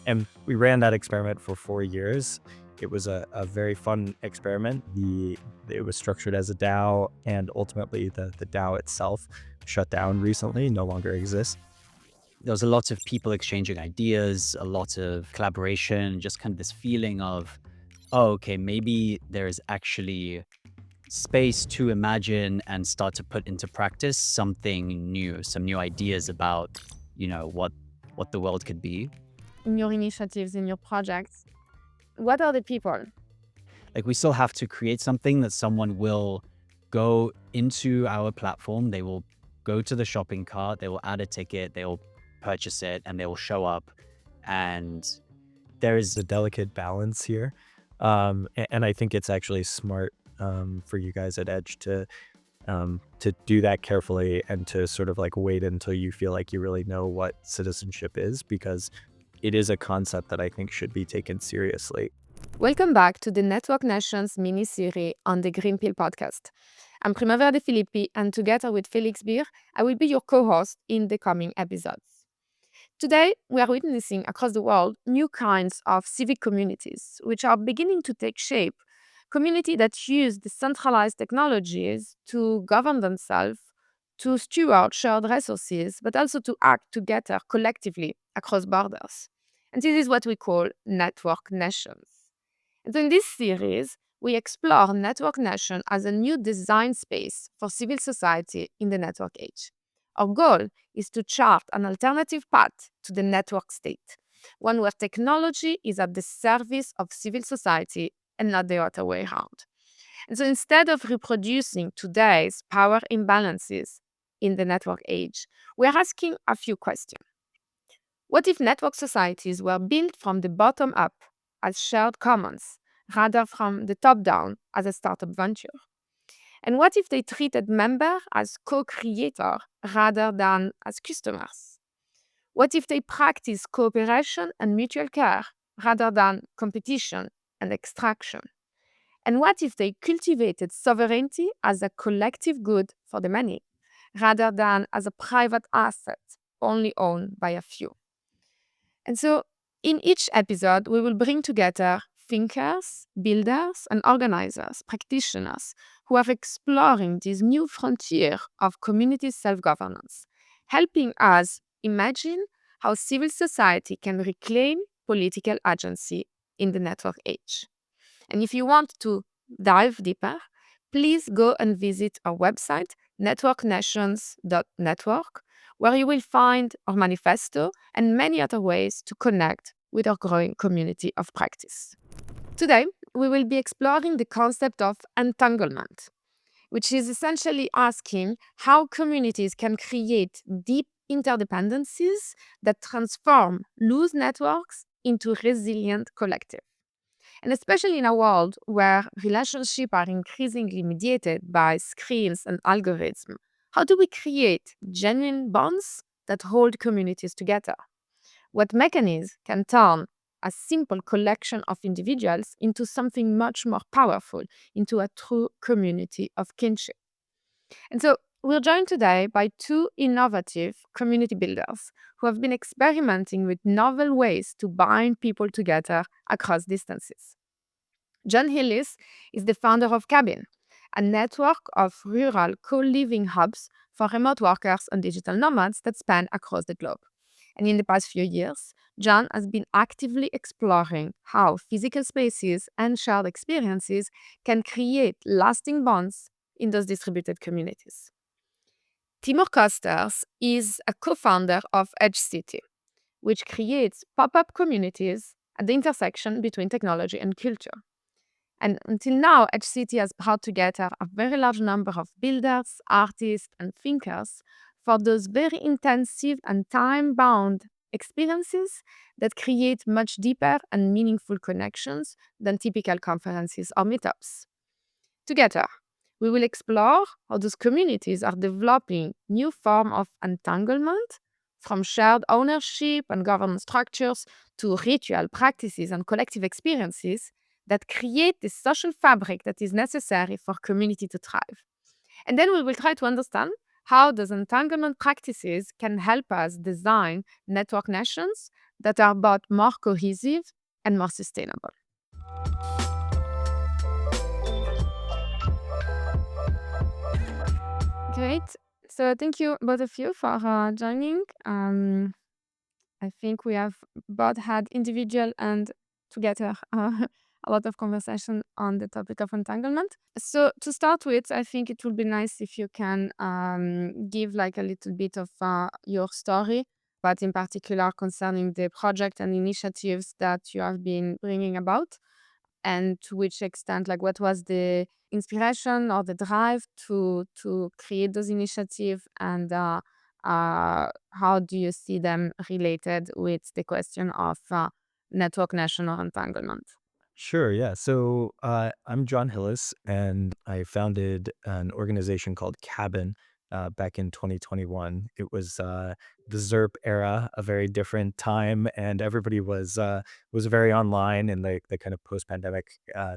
And we ran that experiment for 4 years. It was a very fun experiment. It was structured as a DAO, and ultimately the DAO itself shut down recently, no longer exists. There was a lot of people exchanging ideas, a lot of collaboration, just kind of this feeling of, oh, okay, maybe there's actually space to imagine and start to put into practice something new, some new ideas about, what the world could be. In your initiatives, in your projects, what are the people? Like, we still have to create something that someone will go into our platform, they will go to the shopping cart, they will add a ticket, they will purchase it, and they will show up. And there is There's a delicate balance here. And I think it's actually smart for you guys at Edge to do that carefully and to sort of like wait until you feel like you really know what citizenship is, because it is a concept that I think should be taken seriously. Welcome back to the Network Nations mini-series on the Greenpill podcast. I'm Primavera De Filippi, and together with Felix Beer, I will be your co-host in the coming episodes. Today, we are witnessing across the world new kinds of civic communities, which are beginning to take shape. Communities that use decentralized technologies to govern themselves, to steward shared resources, but also to act together collectively across borders. And this is what we call network nations. And so in this series, we explore network nation as a new design space for civil society in the network age. Our goal is to chart an alternative path to the network state, one where technology is at the service of civil society and not the other way around. And so instead of reproducing today's power imbalances in the network age, we are asking a few questions. What if network societies were built from the bottom up as shared commons, rather from the top down as a startup venture? And what if they treated members as co-creators rather than as customers? What if they practice cooperation and mutual care rather than competition and extraction? And what if they cultivated sovereignty as a collective good for the many, rather than as a private asset only owned by a few? And so, in each episode, we will bring together thinkers, builders, and organizers, practitioners who are exploring this new frontier of community self-governance, helping us imagine how civil society can reclaim political agency in the network age. And if you want to dive deeper, please go and visit our website, networknations.network, where you will find our manifesto and many other ways to connect with our growing community of practice. Today, we will be exploring the concept of entanglement, which is essentially asking how communities can create deep interdependencies that transform loose networks into resilient collectives. And especially in a world where relationships are increasingly mediated by screens and algorithms, how do we create genuine bonds that hold communities together? What mechanisms can turn a simple collection of individuals into something much more powerful, into a true community of kinship? And so we're joined today by two innovative community builders who have been experimenting with novel ways to bind people together across distances. Jon Hillis is the founder of Cabin, a network of rural co-living hubs for remote workers and digital nomads that span across the globe. And in the past few years, Jon has been actively exploring how physical spaces and shared experiences can create lasting bonds in those distributed communities. Timour Kosters is a co-founder of EdgeCity, which creates pop-up communities at the intersection between technology and culture. And until now, EdgeCity has brought together a very large number of builders, artists, and thinkers for those very intensive and time-bound experiences that create much deeper and meaningful connections than typical conferences or meetups. Together, we will explore how those communities are developing new forms of entanglement, from shared ownership and governance structures to ritual practices and collective experiences that create the social fabric that is necessary for community to thrive. And then we will try to understand how those entanglement practices can help us design network nations that are both more cohesive and more sustainable. Great. So thank you both of you for joining. I think we have both had individual and together a lot of conversation on the topic of entanglement. So to start with, I think it would be nice if you can give like a little bit of your story, but in particular concerning the project and initiatives that you have been bringing about, and to which extent, like what was the inspiration or the drive to create those initiatives, and how do you see them related with the question of network national entanglement? Sure, yeah. So I'm Jon Hillis, and I founded an organization called Cabin back in 2021. It was the ZERP era, a very different time, and everybody was very online in the kind of post-pandemic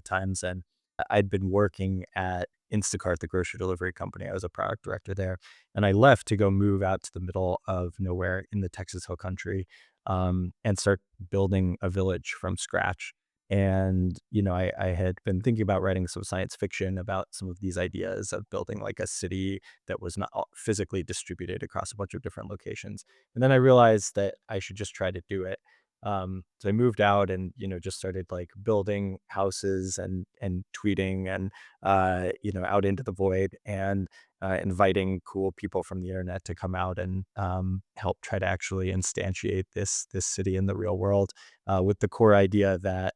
times. And I'd been working at Instacart, the grocery delivery company. I was a product director there, and I left to go move out to the middle of nowhere in the Texas Hill Country and start building a village from scratch. And, I had been thinking about writing some science fiction about some of these ideas of building like a city that was not physically distributed across a bunch of different locations. And then I realized that I should just try to do it. So I moved out and, just started like building houses and tweeting and, out into the void and inviting cool people from the internet to come out and help try to actually instantiate this city in the real world with the core idea that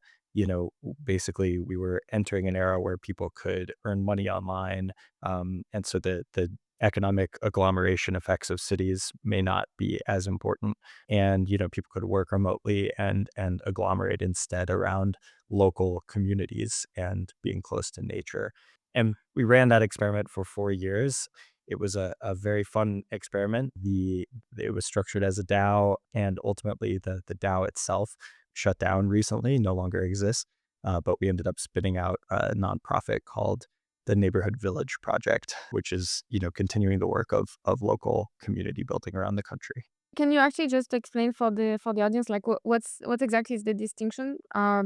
basically we were entering an era where people could earn money online. And so the economic agglomeration effects of cities may not be as important. And, people could work remotely and agglomerate instead around local communities and being close to nature. And we ran that experiment for 4 years. It was a very fun experiment. It was structured as a DAO, and ultimately the DAO itself shut down recently, no longer exists. But we ended up spinning out a nonprofit called the Neighborhood Village Project, which is, continuing the work of local community building around the country. Can you actually just explain for the audience, like what exactly is the distinction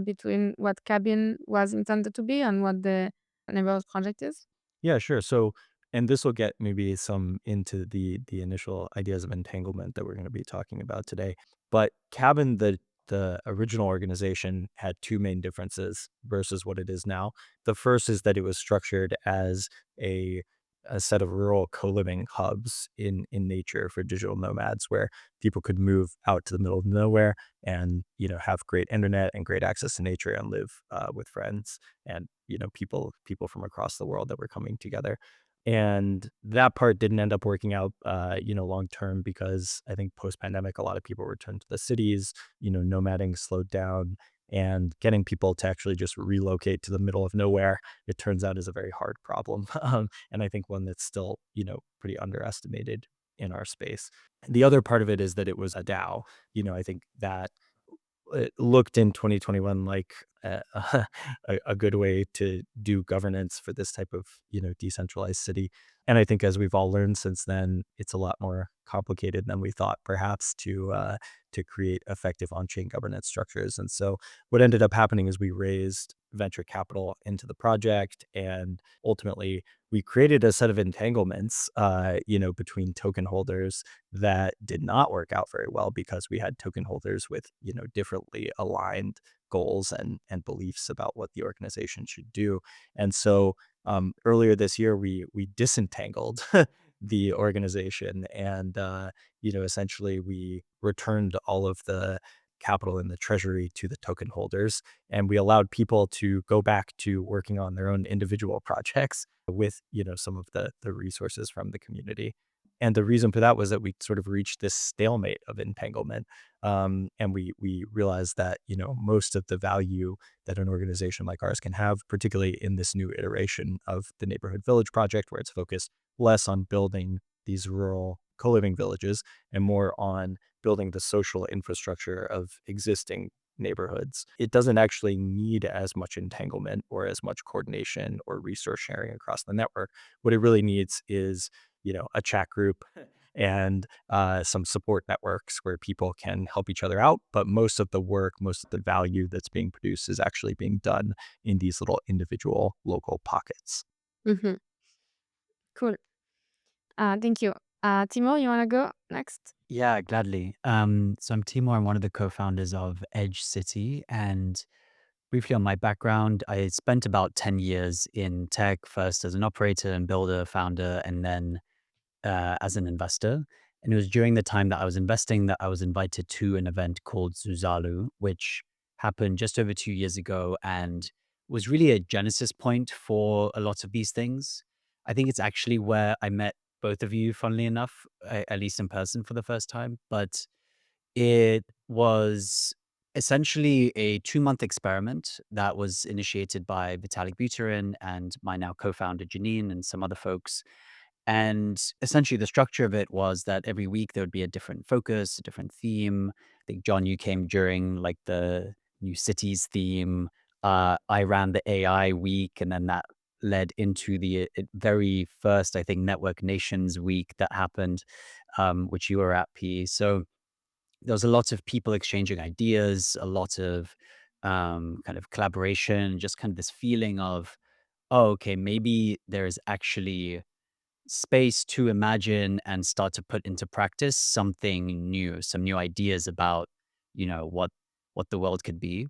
between what cabin was intended to be and what the neighborhood project is? Yeah, sure. So, and this will get maybe some into the initial ideas of entanglement that we're going to be talking about today. But Cabin, the original organization, had two main differences versus what it is now. The first is that it was structured as a a set of rural co-living hubs in nature for digital nomads where people could move out to the middle of nowhere and have great internet and great access to nature and live with friends and people from across the world that were coming together. And that part didn't end up working out long term because I think post pandemic a lot of people returned to the cities. Nomading slowed down, and getting people to actually just relocate to the middle of nowhere, it turns out, is a very hard problem. And I think one that's still pretty underestimated in our space. The other part of it is that it was a DAO. I think that it looked in 2021 like a good way to do governance for this type of decentralized city. And I think as we've all learned since then, it's a lot more complicated than we thought, perhaps, to create effective on-chain governance structures. And so what ended up happening is we raised venture capital into the project, and ultimately we created a set of entanglements between token holders that did not work out very well because we had token holders with differently aligned goals and beliefs about what the organization should do. And so earlier this year we disentangled the organization, and essentially we returned all of the capital in the treasury to the token holders, and we allowed people to go back to working on their own individual projects with some of the resources from the community. And the reason for that was that we sort of reached this stalemate of entanglement. And we realized that, most of the value that an organization like ours can have, particularly in this new iteration of the Neighborhood Village Project, where it's focused less on building these rural co-living villages and more on building the social infrastructure of existing neighborhoods. It doesn't actually need as much entanglement or as much coordination or resource sharing across the network. What it really needs is, a chat group and some support networks where people can help each other out. But most of the work, most of the value that's being produced is actually being done in these little individual local pockets. Hmm. Cool. Thank you. Timur, you want to go next? Yeah, gladly. So I'm Timur. I'm one of the co-founders of EdgeCity. And briefly on my background, I spent about 10 years in tech, first as an operator and builder, founder, and then as an investor. And it was during the time that I was investing that I was invited to an event called Zuzalu, which happened just over 2 years ago and was really a genesis point for a lot of these things. I think it's actually where I met both of you, funnily enough, at least in person for the first time. But it was essentially a 2-month experiment that was initiated by Vitalik Buterin and my now co-founder Janine and some other folks. And essentially, the structure of it was that every week there would be a different focus, a different theme. I think, John, you came during like the new cities theme. I ran the AI week, and then that led into the very first, I think, Network Nations week that happened, which you were at, P. So there was a lot of people exchanging ideas, a lot of kind of collaboration, just kind of this feeling of, oh, okay, maybe there's actually space to imagine and start to put into practice something new, some new ideas about, what the world could be.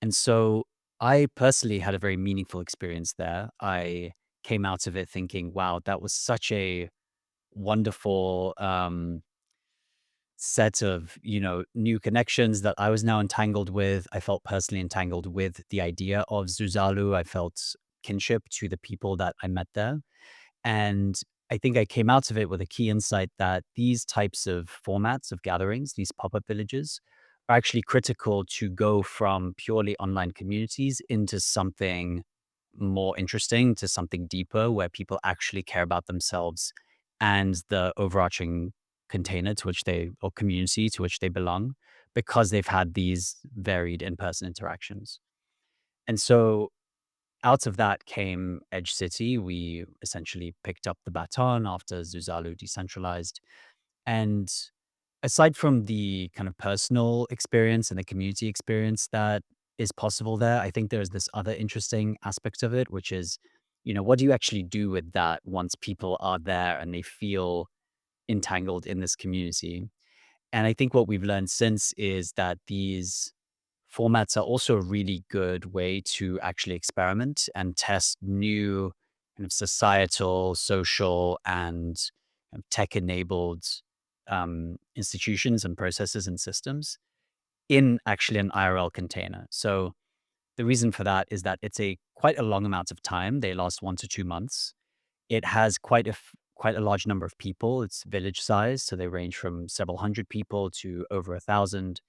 And so I personally had a very meaningful experience there. I came out of it thinking, wow, that was such a wonderful set of, new connections that I was now entangled with. I felt personally entangled with the idea of Zuzalu. I felt kinship to the people that I met there. And I think I came out of it with a key insight that these types of formats of gatherings, these pop-up villages, are actually critical to go from purely online communities into something more interesting, to something deeper, where people actually care about themselves and the overarching container to which they or community to which they belong, because they've had these varied in-person interactions. And so out of that came Edge City. We essentially picked up the baton after Zuzalu decentralized. And aside from the kind of personal experience and the community experience that is possible there, I think there's this other interesting aspect of it, which is, what do you actually do with that once people are there and they feel entangled in this community? And I think what we've learned since is that these formats are also a really good way to actually experiment and test new kind of societal, social, and kind of tech-enabled institutions and processes and systems in actually an IRL container. So the reason for that is that it's a quite a long amount of time. They last 1 to 2 months. It has quite a large number of people. It's village size, so they range from several hundred people to over 1,000,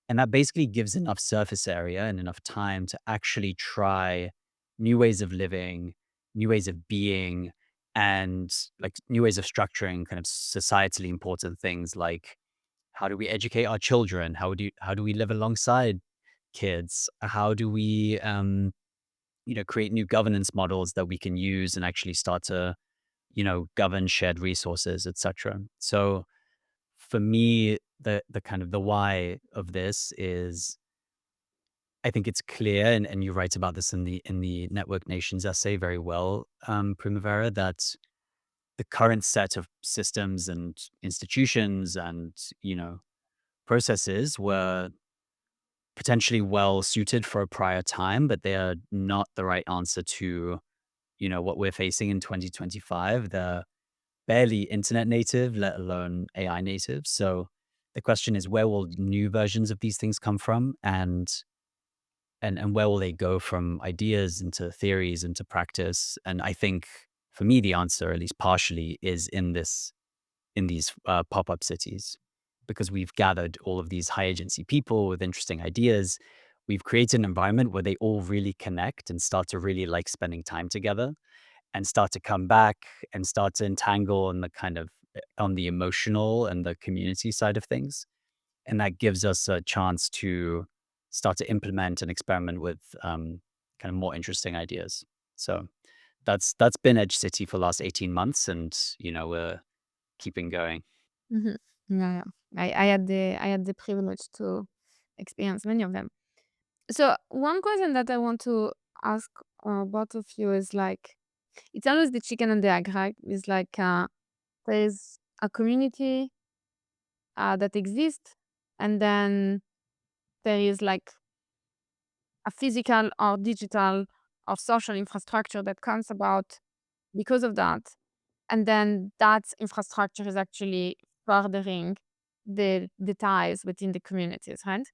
and that basically gives enough surface area and enough time to actually try new ways of living, new ways of being, and like new ways of structuring kind of societally important things like how do we educate our children? How do we live alongside kids? How do we create new governance models that we can use and actually start to, govern shared resources, etc. So for me, the kind of the why of this is I think it's clear, and you write about this in the Network Nations essay very well, Primavera, that the current set of systems and institutions and processes were potentially well suited for a prior time, but they are not the right answer to what we're facing in 2025. They're barely internet native, let alone AI native. So the question is, where will new versions of these things come from, and where will they go from ideas into theories into practice? And I think for me, the answer, at least partially, is in these pop-up cities, because we've gathered all of these high agency people with interesting ideas. We've created an environment where they all really connect and start to really like spending time together and start to come back and start to entangle on the kind of on the emotional and the community side of things. And that gives us a chance to start to implement and experiment with kind of more interesting ideas. So that's been Edge City for the last 18 months, and we're keeping going. Mhm. Yeah, yeah. I had the privilege to experience many of them. So one question that I want to ask both of you is like, it's always the chicken and the egg, right? It's like there's a community that exists, and then there is like a physical or digital or social infrastructure that comes about because of that. And then that infrastructure is actually furthering the ties within the communities, right?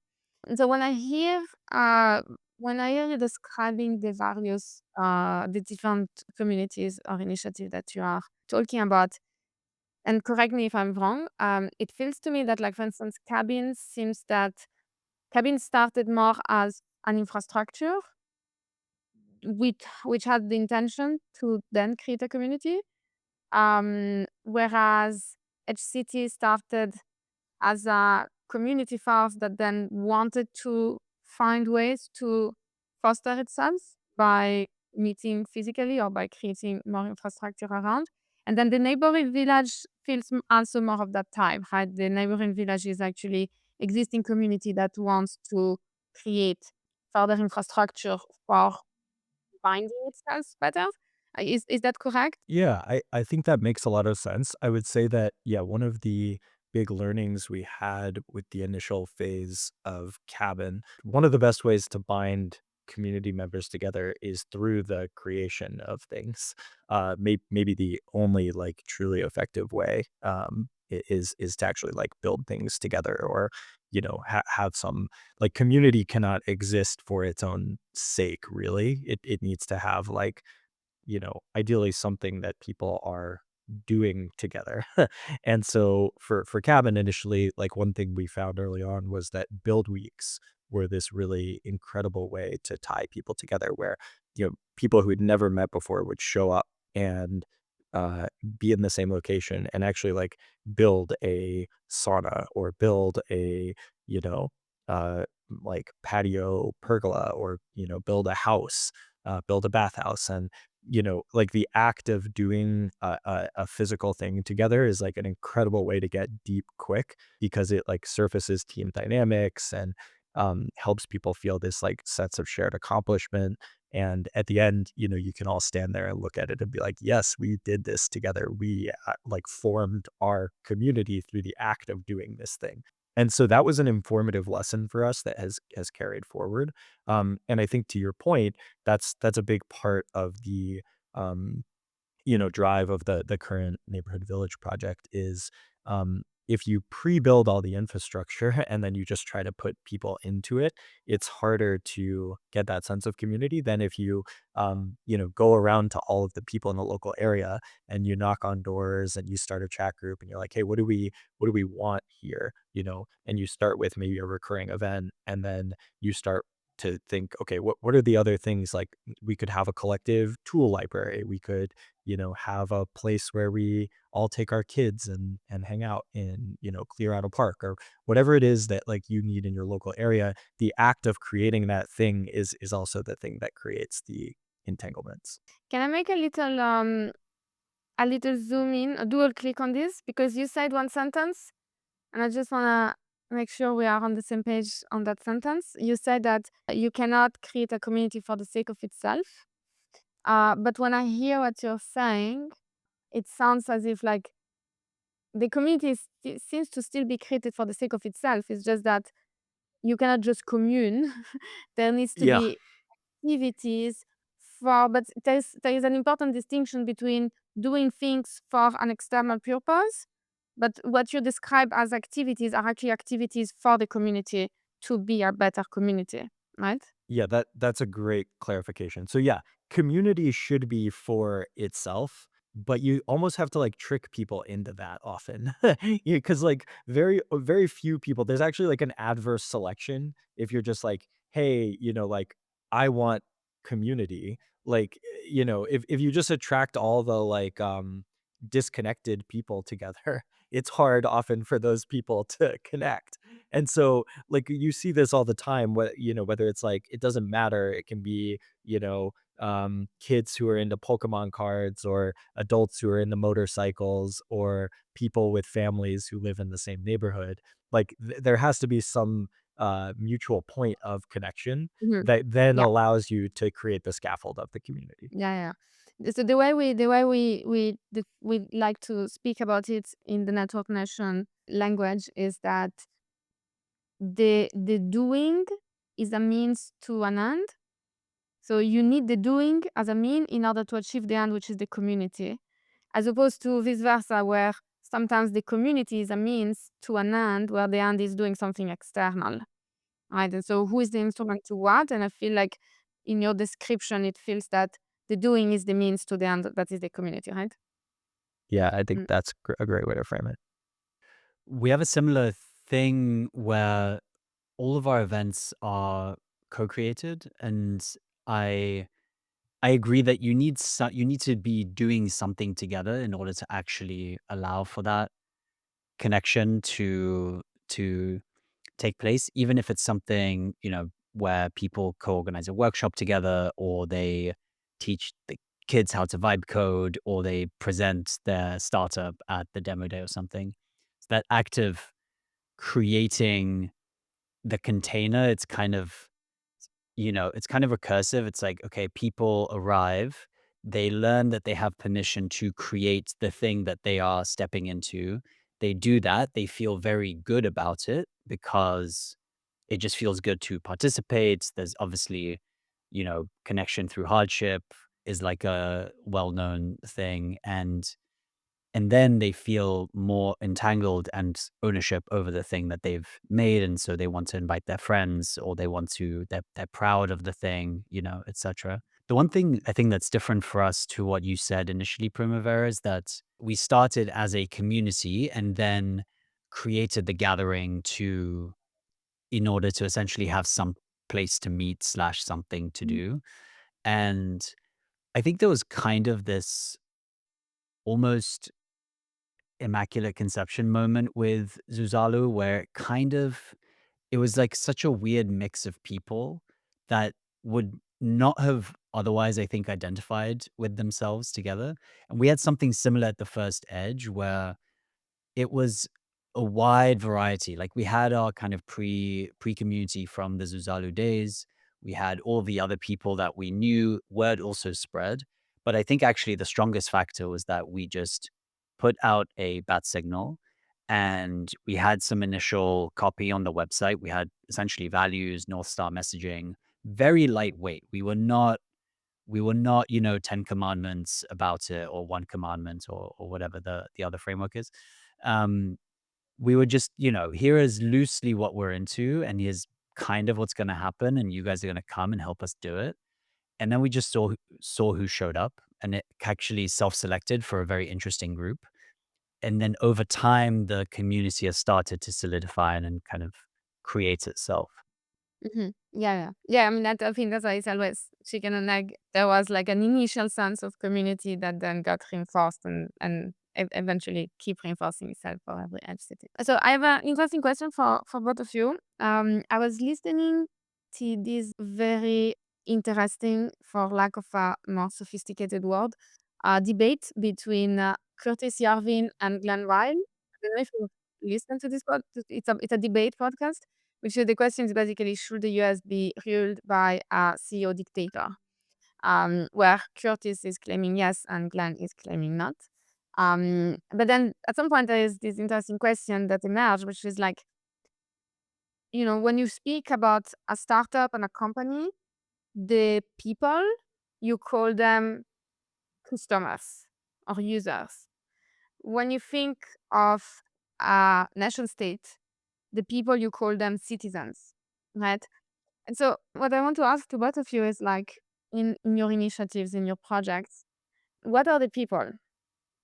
And so when I hear you describing the various the different communities or initiatives that you are talking about, and correct me if I'm wrong, it feels to me that, like, for instance, cabins started more as an infrastructure which had the intention to then create a community. Whereas EdgeCity started as a community first that then wanted to find ways to foster itself by meeting physically or by creating more infrastructure around. And then the neighboring village feels also more of that type, right? The neighboring village is actually existing community that wants to create further infrastructure for binding itself better. Is that correct? Yeah, I think that makes a lot of sense. I would say that, yeah, one of the big learnings we had with the initial phase of Cabin, one of the best ways to bind community members together is through the creation of things. Maybe the only like truly effective way is to actually like build things together, or have some, like, community cannot exist for its own sake. Really, it needs to have like, ideally something that people are doing together. And so for Cabin initially, like, one thing we found early on was that build weeks were this really incredible way to tie people together, where, people who had never met before would show up and uh, be in the same location and actually like build a sauna, or build a, you know, uh, like patio pergola, or, build a house, build a bathhouse. And like, the act of doing a physical thing together is like an incredible way to get deep quick, because it like surfaces team dynamics and helps people feel this like sense of shared accomplishment. And at the end, you can all stand there and look at it and be like, yes, we did this together. We like formed our community through the act of doing this thing. And so that was an informative lesson for us that has carried forward. And I think, to your point, that's a big part of the um, drive of the current neighborhood village project is, if you pre-build all the infrastructure and then you just try to put people into it, it's harder to get that sense of community than if you, go around to all of the people in the local area and you knock on doors and you start a chat group and you're like, hey, what do we want here? And you start with maybe a recurring event, and then you start to think, okay, what are the other things? Like, we could have a collective tool library. We could, have a place where we all take our kids and hang out in, clear out a park, or whatever it is that like you need in your local area. The act of creating that thing is also the thing that creates the entanglements. Can I make a little zoom in, a dual click on this? Because you said one sentence, and I just wanna make sure we are on the same page on that sentence. You said that you cannot create a community for the sake of itself. But when I hear what you're saying, it sounds as if like the community seems to still be created for the sake of itself. It's just that you cannot just commune. There needs to Yeah. be activities but there is an important distinction between doing things for an external purpose, but what you describe as activities are actually activities for the community to be a better community, right? Yeah, that's a great clarification. So yeah, community should be for itself, but you almost have to like trick people into that often. Yeah, because like very few people, there's actually like an adverse selection if you're just like, hey, like, I want community. Like, if you just attract all the like disconnected people together, it's hard often for those people to connect. And so, like, you see this all the time, whether it's like, it doesn't matter, it can be, kids who are into Pokemon cards, or adults who are into motorcycles, or people with families who live in the same neighborhood. Like there has to be some mutual point of connection Mhm. that then Yeah. allows you to create the scaffold of the community. Yeah. So the way we like to speak about it in the network nation language is that the doing is a means to an end. So you need the doing as a mean in order to achieve the end, which is the community, as opposed to vice versa, where sometimes the community is a means to an end, where the end is doing something external, right? And so who is the instrument to what? And I feel like in your description, it feels that the doing is the means to the end, that is the community, right? Yeah, I think Mm. that's a great way to frame it. We have a similar thing where all of our events are co-created, and I I agree that you need to be doing something together in order to actually allow for that connection to take place, even if it's something, where people co-organize a workshop together, or they teach the kids how to vibe code, or they present their startup at the demo day or something. It's that act of creating the container. It's kind of recursive. It's like, okay, people arrive, they learn that they have permission to create the thing that they are stepping into. They do that. They feel very good about it because it just feels good to participate. There's obviously, connection through hardship is like a well-known thing. And then they feel more entangled and ownership over the thing that they've made, and so they want to invite their friends, or they're proud of the thing, etc. The one thing I think that's different for us to what you said initially, Primavera, is that we started as a community and then created the gathering to in order to essentially have some place to meet slash something to Mhm. do. And I think there was kind of this almost immaculate conception moment with Zuzalu, where it was like such a weird mix of people that would not have otherwise, I think, identified with themselves together. And we had something similar at the first Edge, where it was a wide variety. Like, we had our kind of pre-community from the Zuzalu days. We had all the other people that we knew. Word also spread. But I think actually the strongest factor was that we just put out a bat signal, and we had some initial copy on the website. We had essentially values, North Star messaging, very lightweight. We were not, 10 commandments about it, or one commandment, or whatever the other framework is. Um, we would just, here is loosely what we're into, and here's kind of what's going to happen, and you guys are going to come and help us do it. And then we just saw who showed up, and it actually self-selected for a very interesting group. And then over time, the community has started to solidify and then kind of create itself. Yeah. I mean, that I think that's why it's always chicken and egg. There was like an initial sense of community that then got reinforced and eventually keep reinforcing itself for every edge city. So I have an interesting question for both of you. I was listening to this very interesting, for lack of a more sophisticated word, debate between Curtis Yarvin and Glenn Ryle. I don't know if you listen to this it's a debate podcast, which is the question is basically, should the US be ruled by a CEO dictator? Where Curtis is claiming yes and Glenn is claiming not. But then at some point there is this interesting question that emerged, which is like, when you speak about a startup and a company, the people, you call them customers or users. When you think of a nation state, the people, you call them citizens, right? And so what I want to ask to both of you is like, in your initiatives, in your projects, what are the people?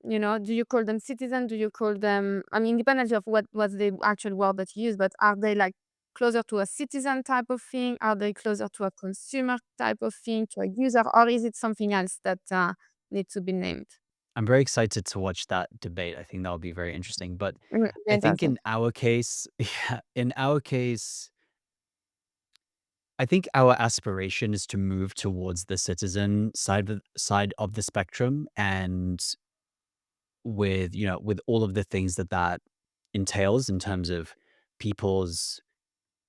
Do you call them citizen? Do you call them, I mean, independently of what's the actual word that you use, but are they like closer to a citizen type of thing? Are they closer to a consumer type of thing, to a user, or is it something else that needs to be named? I'm very excited to watch that debate. I think that will be very interesting. But I think Interesting. in our case, yeah, in our case, I think our aspiration is to move towards the citizen side of the spectrum, and with with all of the things that that entails in terms of people's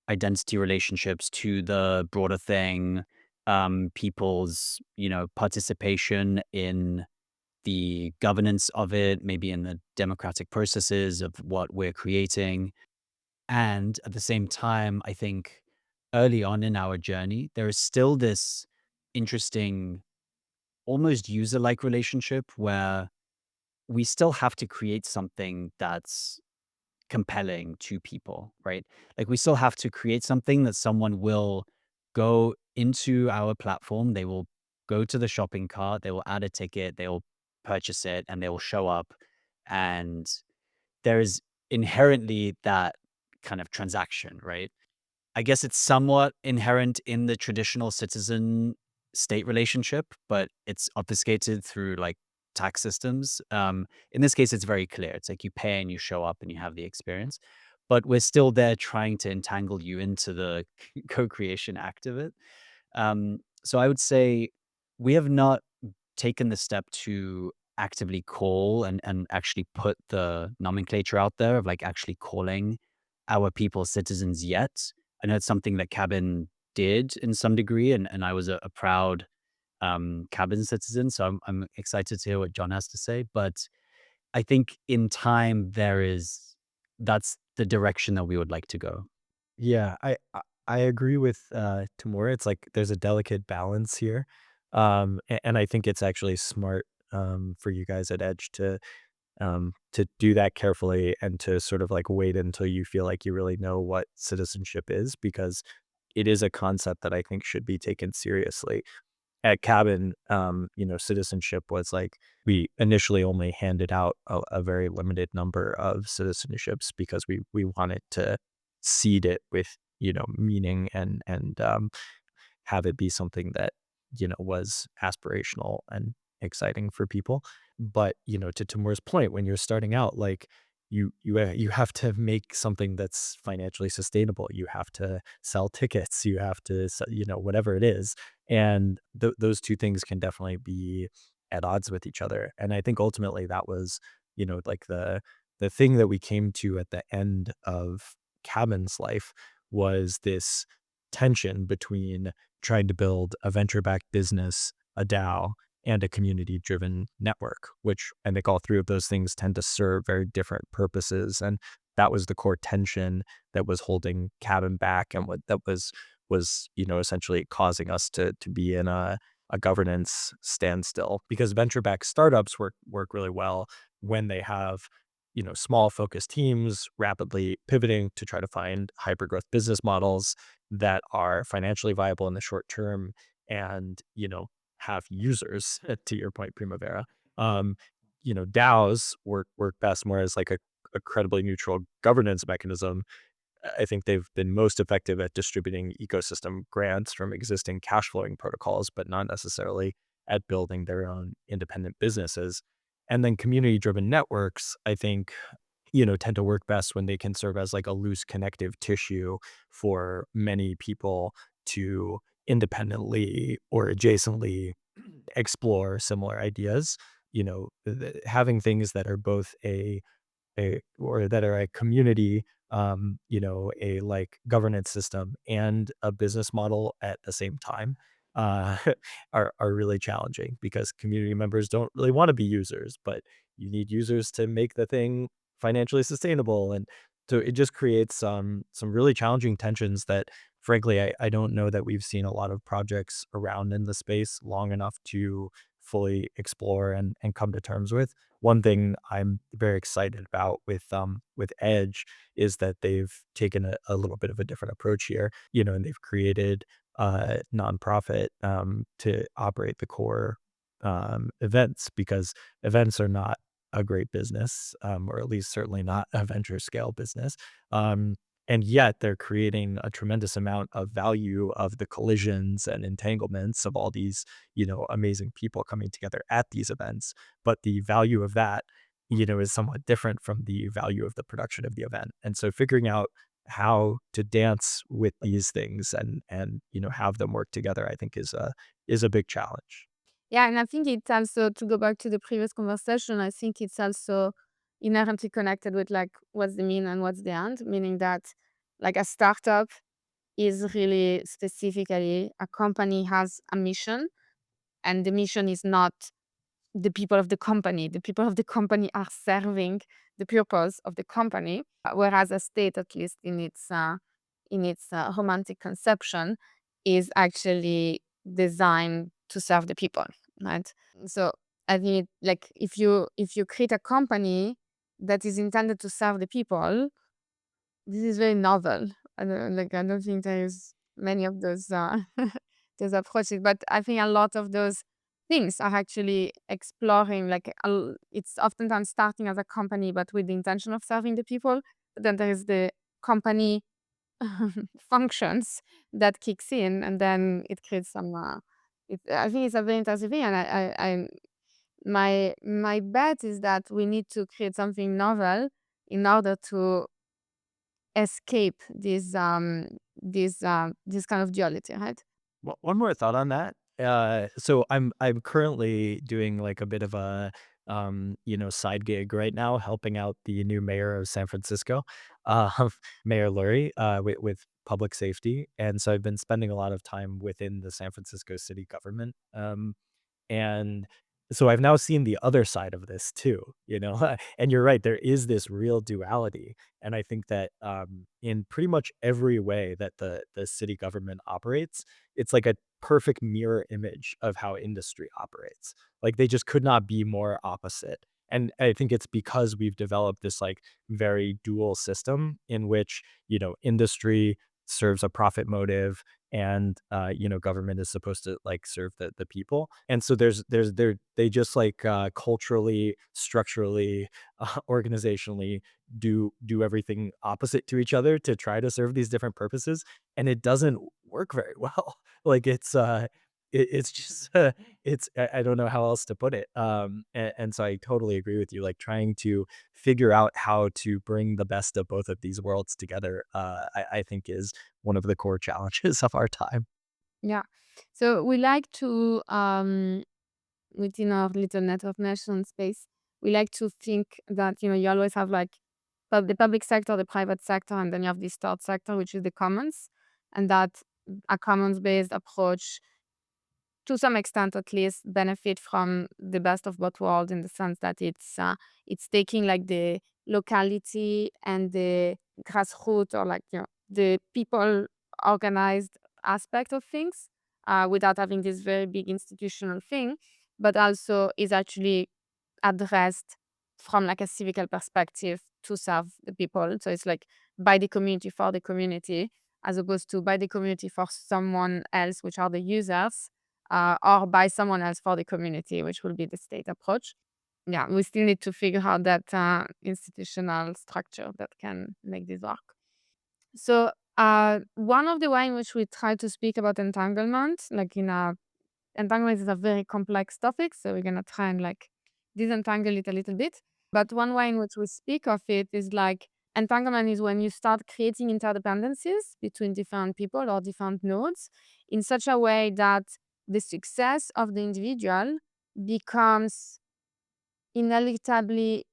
identity relationships to the broader thing, people's participation in the governance of it, maybe in the democratic processes of what we're creating. And at the same time, I think early on in our journey, there is still this interesting, almost user like relationship where we still have to create something that's compelling to people, right? Like we still have to create something that someone will go into our platform, they will go to the shopping cart, they will add a ticket, they will purchase it, and they will show up. And there is inherently that kind of transaction, right? I guess it's somewhat inherent in the traditional citizen state relationship, but it's obfuscated through like tax systems. In this case, it's very clear. It's like you pay and you show up and you have the experience, but we're still there trying to entangle you into the co-creation act of it. So I would say we have not taken the step to actively call and actually put the nomenclature out there of like actually calling our people citizens yet. I know it's something that Cabin did in some degree, and I was a proud Cabin citizen. So I'm excited to hear what John has to say. But I think in time that's the direction that we would like to go. Yeah, I agree with Timur. It's like there's a delicate balance here, and I think it's actually smart for you guys at Edge to do that carefully and to sort of like wait until you feel like you really know what citizenship is, because it is a concept that I think should be taken seriously. At Cabin, citizenship was like we initially only handed out a very limited number of citizenships because we wanted to seed it with meaning and have it be something that was aspirational and exciting for people. But to Timur's point, when you're starting out, like you have to make something that's financially sustainable. You have to sell tickets. You have to whatever it is, and those two things can definitely be at odds with each other. And I think ultimately that was like the thing that we came to at the end of Cabin's life was this tension between trying to build a venture-backed business, a DAO, and a community-driven network, which I think all three of those things tend to serve very different purposes. And that was the core tension that was holding Cabin back, and what that was essentially causing us to be in a governance standstill, because venture-backed startups work really well when they have small focused teams rapidly pivoting to try to find hyper-growth business models that are financially viable in the short term and have users, to your point, Primavera. um DAOs work best more as like a credibly neutral governance mechanism. I think they've been most effective at distributing ecosystem grants from existing cash flowing protocols, but not necessarily at building their own independent businesses. And then community driven networks, I think, tend to work best when they can serve as like a loose connective tissue for many people to independently or adjacently explore similar ideas. Having things that are both or that are a community, a like governance system and a business model at the same time, uh, are really challenging, because community members don't really want to be users, but you need users to make the thing financially sustainable. And so it just creates some really challenging tensions that frankly I don't know that we've seen a lot of projects around in the space long enough to fully explore and come to terms with. One thing I'm very excited about with Edge is that they've taken a little bit of a different approach here, and they've created a nonprofit to operate the core events, because events are not a great business, or at least certainly not a venture scale business. Um, and yet they're creating a tremendous amount of value of the collisions and entanglements of all these, amazing people coming together at these events. But the value of that, is somewhat different from the value of the production of the event. And so figuring out how to dance with these things and have them work together, I think is a big challenge. Yeah, and I think it's also, to go back to the previous conversation, I think it's also inherently connected with like what's the mean and what's the end, meaning that like a startup is really specifically a company has a mission, and the mission is not the people of the company. The people of the company are serving the purpose of the company, whereas a state, at least in its romantic conception, is actually designed to serve the people, right? So I think like if you create a company that is intended to serve the people, this is very novel. I don't think there's many of those those approaches, but I think a lot of those things are actually exploring like it's oftentimes starting as a company, but with the intention of serving the people. But then there is the company functions that kicks in, and then it creates some. I think it's a very interesting thing, and my bet is that we need to create something novel in order to escape this kind of duality, right? One more thought on that. So I'm currently doing like a bit of a side gig right now, helping out the new mayor of San Francisco, uh, Mayor Lurie, with public safety, and so I've been spending a lot of time within the San Francisco city government. And so I've now seen the other side of this too, and you're right, there is this real duality. And I think that in pretty much every way that the city government operates, it's like a perfect mirror image of how industry operates. Like they just could not be more opposite. And I think it's because we've developed this like very dual system in which, industry serves a profit motive and government is supposed to like serve the people, and so they just like culturally, structurally, organizationally do everything opposite to each other to try to serve these different purposes, and it doesn't work very well. Like it's just I don't know how else to put it. And so I totally agree with you, like trying to figure out how to bring the best of both of these worlds together, I think is one of the core challenges of our time. Yeah. So we like to within our little network nation space, we like to think that you always have like the public sector, the private sector, and then you have this third sector, which is the commons, and that a commons based approach, to some extent at least, benefit from the best of both worlds, in the sense that it's taking like the locality and the grassroots, or like the people organized aspect of things, without having this very big institutional thing, but also is actually addressed from like a civical perspective to serve the people. So it's like by the community for the community, as opposed to by the community for someone else, which are the users, or by someone else for the community, which will be the state approach. Yeah, we still need to figure out that institutional structure that can make this work. So one of the way in which we try to speak about entanglement, like entanglement is a very complex topic, so we're gonna try and like disentangle it a little bit. But one way in which we speak of it is like entanglement is when you start creating interdependencies between different people or different nodes in such a way that the success of the individual becomes inevitably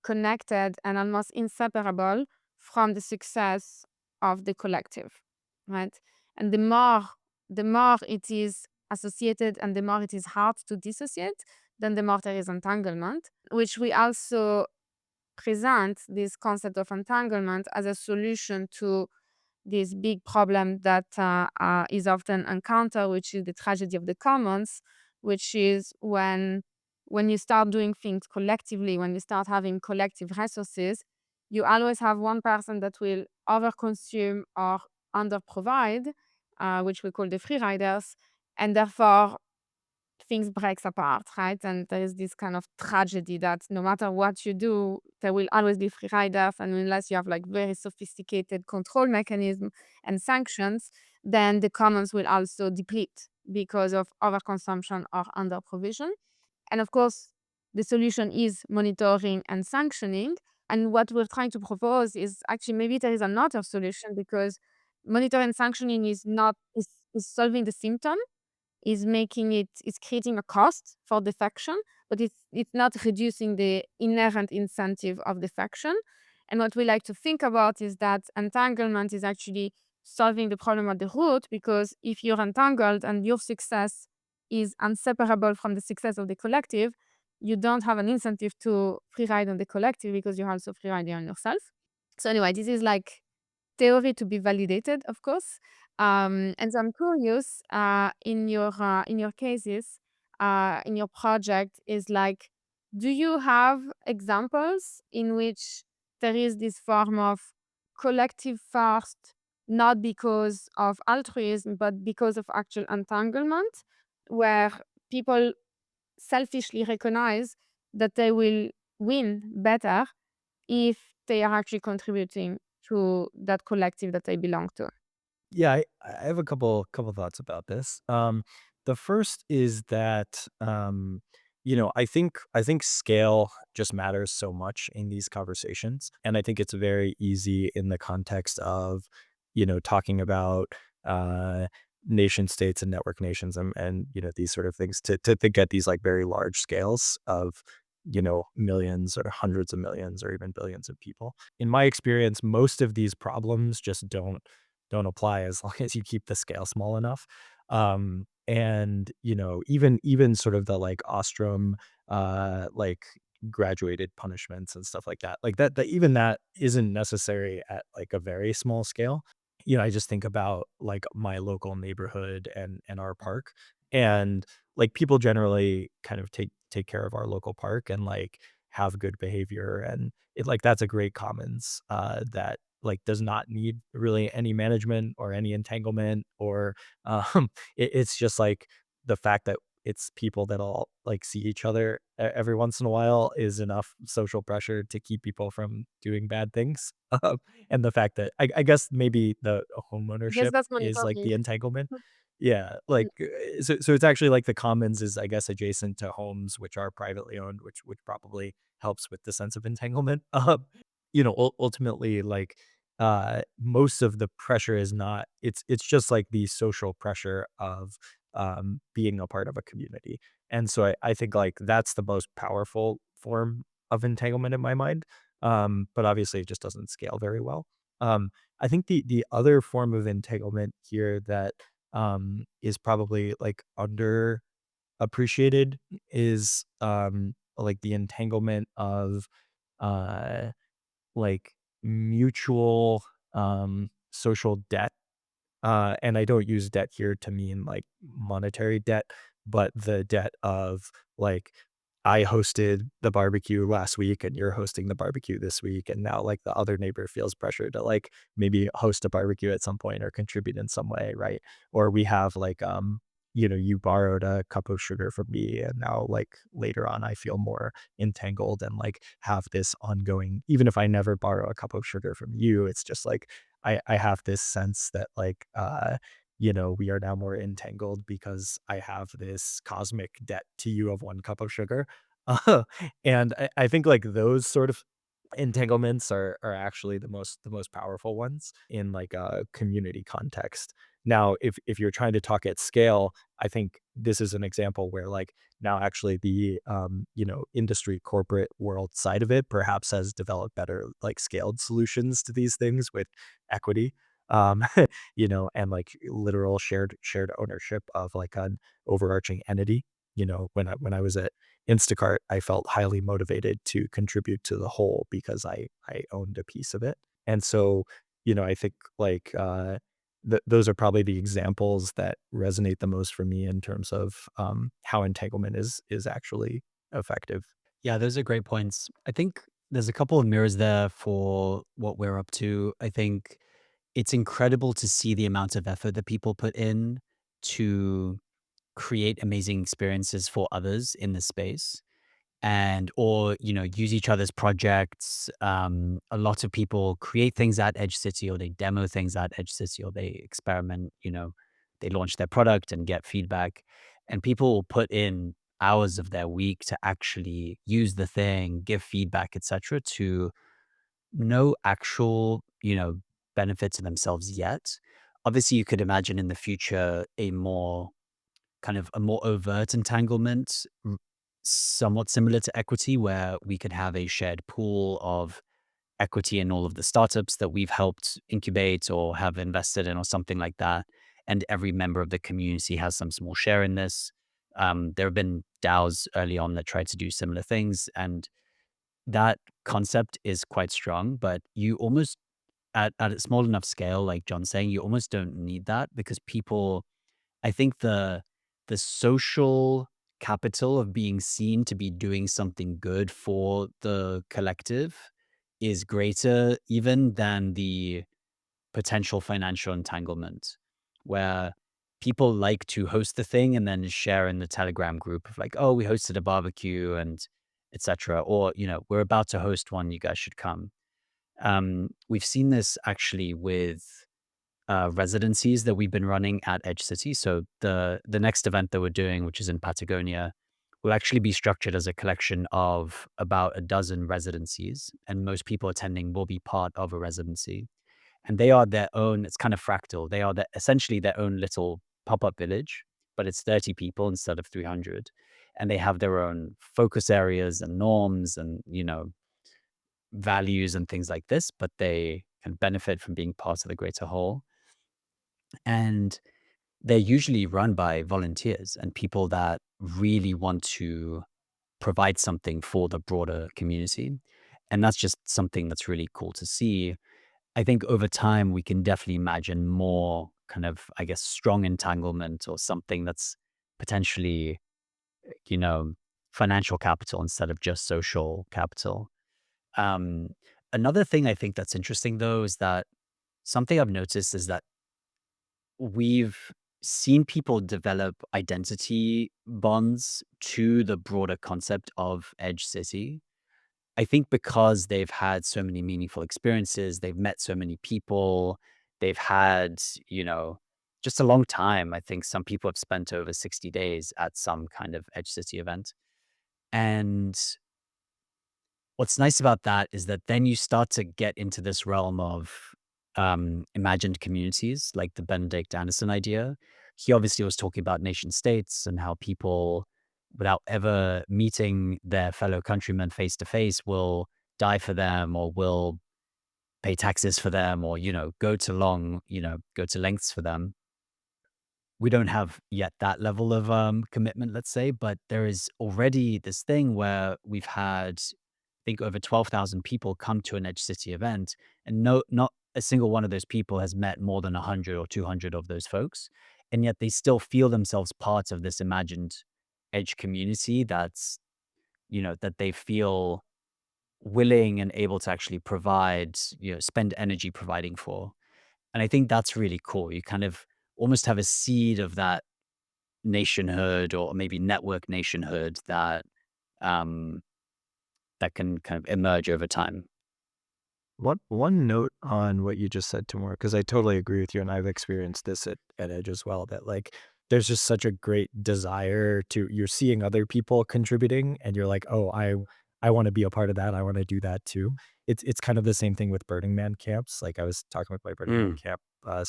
connected and almost inseparable from the success of the collective, right? And the more it is associated and the more it is hard to dissociate, then the more there is entanglement, which we also present this concept of entanglement as a solution to this big problem that is often encountered, which is the tragedy of the commons, which is when you start doing things collectively, when you start having collective resources, you always have one person that will overconsume or underprovide, which we call the free riders, and therefore things breaks apart, right? And there is this kind of tragedy that no matter what you do, there will always be free riders, and unless you have like very sophisticated control mechanism and sanctions, then the commons will also deplete because of overconsumption or under provision. And of course, the solution is monitoring and sanctioning, And what we're trying to propose is actually maybe there is another solution, because monitoring and sanctioning is solving the symptom, is creating a cost for defection, but it's not reducing the inherent incentive of defection. And what we like to think about is that entanglement is actually solving the problem at the root, because if you're entangled and your success is inseparable from the success of the collective, you don't have an incentive to free ride on the collective, because you're also free riding on yourself. So anyway, this is like theory to be validated, of course. And so I'm curious, in your cases, in your project, is like, do you have examples in which there is this form of collective first, not because of altruism, but because of actual entanglement, where people selfishly recognize that they will win better if they are actually contributing to that collective that they belong to? Yeah, I have a couple thoughts about this. The first is that I think scale just matters so much in these conversations, and I think it's very easy in the context of talking about uh, nation states and network nations and these sort of things to think at these like very large scales of millions or hundreds of millions or even billions of people. In my experience, most of these problems just don't apply as long as you keep the scale small enough. And even sort of the like Ostrom like graduated punishments and stuff like that even that isn't necessary at like a very small scale. I just think about like my local neighborhood and our park, and like people generally kind of take care of our local park and like have good behavior, and it like that's a great commons that like does not need really any management or any entanglement or um it's just like the fact that it's people that all like see each other every once in a while is enough social pressure to keep people from doing bad things. And the fact that I guess maybe the I guess homeownership that's is like monitoring. the entanglement. Yeah, like so it's actually like the commons is I guess adjacent to homes which are privately owned, which probably helps with the sense of entanglement. Ultimately, like most of the pressure is not, it's just like the social pressure of being a part of a community. And so I think like that's the most powerful form of entanglement in my mind. But obviously it just doesn't scale very well. I think the other form of entanglement here that is probably like underappreciated is like the entanglement of uh like mutual social debt. And I don't use debt here to mean like monetary debt, but the debt of like, I hosted the barbecue last week and you're hosting the barbecue this week. And now like the other neighbor feels pressure to like maybe host a barbecue at some point or contribute in some way. Right. Or we have like, you borrowed a cup of sugar from me. And now like later on, I feel more entangled and like have this ongoing, even if I never borrow a cup of sugar from you, it's just like, I have this sense that like we are now more entangled because I have this cosmic debt to you of one cup of sugar. Uh, and I think like those sort of entanglements are actually the most powerful ones in like a community context. Now, if you're trying to talk at scale, I think this is an example where like now actually the industry corporate world side of it perhaps has developed better like scaled solutions to these things with equity. Um, and like literal shared ownership of like an overarching entity. When I was at Instacart, I felt highly motivated to contribute to the whole because I owned a piece of it. And so, I think like those are probably the examples that resonate the most for me in terms of how entanglement is actually effective. Yeah, those are great points. I think there's a couple of mirrors there for what we're up to. I think it's incredible to see the amount of effort that people put in to create amazing experiences for others in the space, and or use each other's projects. A lot of people create things at EdgeCity, or they demo things at EdgeCity, or they experiment. They launch their product and get feedback, and people will put in hours of their week to actually use the thing, give feedback, etc., to no actual, benefit to themselves yet. Obviously, you could imagine in the future a more overt entanglement, somewhat similar to equity, where we could have a shared pool of equity in all of the startups that we've helped incubate or have invested in, or something like that. And every member of the community has some small share in this. There have been DAOs early on that tried to do similar things, and that concept is quite strong. But you almost, at a small enough scale, like John's saying, you almost don't need that because people, I think the social capital of being seen to be doing something good for the collective is greater even than the potential financial entanglement, where people like to host the thing and then share in the Telegram group of like, oh, we hosted a barbecue and etc. Or, we're about to host one, you guys should come. We've seen this actually with residencies that we've been running at EdgeCity. So the next event that we're doing, which is in Patagonia, will actually be structured as a collection of about a dozen residencies, and most people attending will be part of a residency. And they are their own. It's kind of fractal. They are essentially their own little pop-up village, but it's 30 people instead of 300, and they have their own focus areas and norms and values and things like this. But they can benefit from being part of the greater whole. And they're usually run by volunteers and people that really want to provide something for the broader community. And that's just something that's really cool to see. I think over time, we can definitely imagine more kind of, I guess, strong entanglement or something that's potentially, you know, financial capital instead of just social capital. Um, Another thing I think that's interesting, though, is that something I've noticed is that we've seen people develop identity bonds to the broader concept of Edge City. I think because they've had so many meaningful experiences, they've met so many people, they've had, you know, just a long time. I think some people have spent over 60 days at some kind of Edge City event. And what's nice about that is that then you start to get into this realm of imagined communities, like the Benedict Anderson idea. He obviously was talking about nation states and how people, without ever meeting their fellow countrymen face to face, will die for them or will pay taxes for them or, go to lengths for them. We don't have yet that level of commitment, let's say, but there is already this thing where we've had, I think, over 12,000 people come to an Edge City event, and not a single one of those people has met more than 100 or 200 of those folks, and yet they still feel themselves part of this imagined Edge community that they feel willing and able to actually provide, spend energy providing for. And I think that's really cool. You kind of almost have a seed of that nationhood or maybe network nationhood um, that can kind of emerge over time. One note on what you just said, Timur, because I totally agree with you, and I've experienced this at Edge as well, that like there's just such a great desire you're seeing other people contributing and you're like, oh, I want to be a part of that. I want to do that too. It's kind of the same thing with Burning Man camps. Like I was talking with my Burning Man Mm, camp,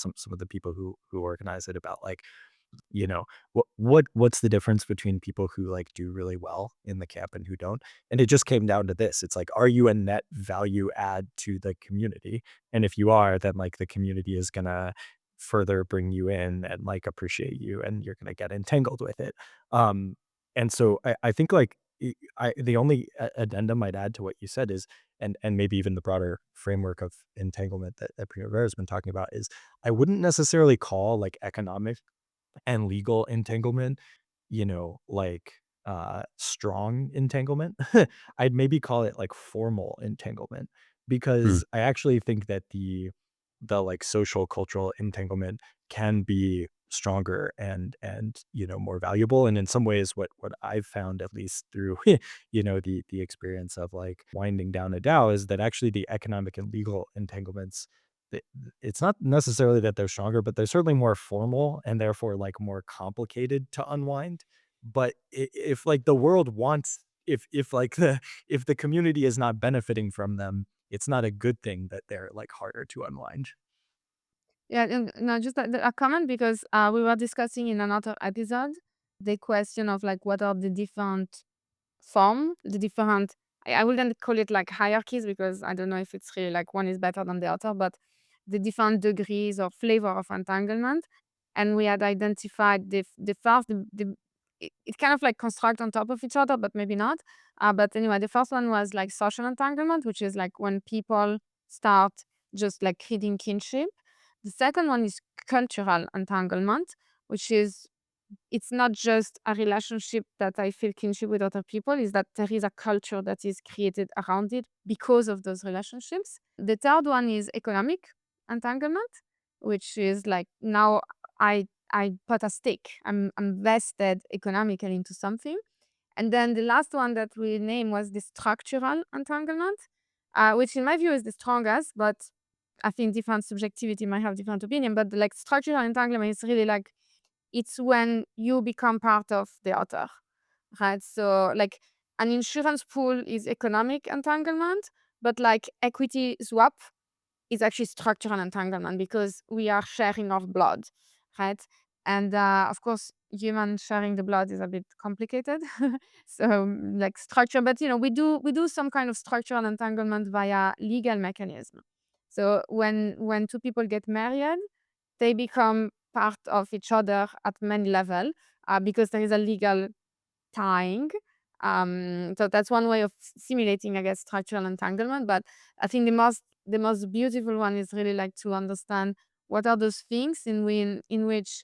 some of the people who organize it about like, what's the difference between people who like do really well in the camp and who don't? And it just came down to this. It's like, are you a net value add to the community? And if you are, then like the community is gonna further bring you in and like appreciate you, and you're gonna get entangled with it. um and so I think like the only addendum I'd add to what you said is, and maybe even the broader framework of entanglement that Primavera has been talking about, is I wouldn't necessarily call like economic and legal entanglement, like strong entanglement. I'd maybe call it like formal entanglement, mm, because I actually think that the like social cultural entanglement can be stronger and more valuable. And in some ways, what I've found, at least through the experience of like winding down a DAO, is that actually the economic and legal entanglements, th- it's not necessarily that they're stronger, but they're certainly more formal and therefore like more complicated to unwind. But if like the world wants, if like the if the community is not benefiting from them, it's not a good thing that they're like harder to unwind. Yeah, and no, just a comment because we were discussing in another episode the question of like what are the different the different. I wouldn't call it like hierarchies because I don't know if it's really like one is better than the other, but the different degrees or flavor of entanglement, and we had identified the first it kind of like construct on top of each other, but maybe not. But anyway, the first one was like social entanglement, which is like when people start just like creating kinship. The second one is cultural entanglement, which is it's not just a relationship that I feel kinship with other people, is that there is a culture that is created around it because of those relationships. The third one is economic entanglement, which is like now I put a stake. I'm vested economically into something. And then the last one that we named was the structural entanglement, which in my view is the strongest, but I think different subjectivity might have different opinion. But like structural entanglement is really like it's when you become part of the other, right? So like an insurance pool is economic entanglement, but like equity swap is actually structural entanglement because we are sharing of blood, right? And of course, human sharing the blood is a bit complicated. So like structure, but we do some kind of structural entanglement via legal mechanism. So when two people get married, they become part of each other at many level because there is a legal tying. So that's one way of simulating, I guess, structural entanglement. But I think the most beautiful one is really like to understand what are those things in which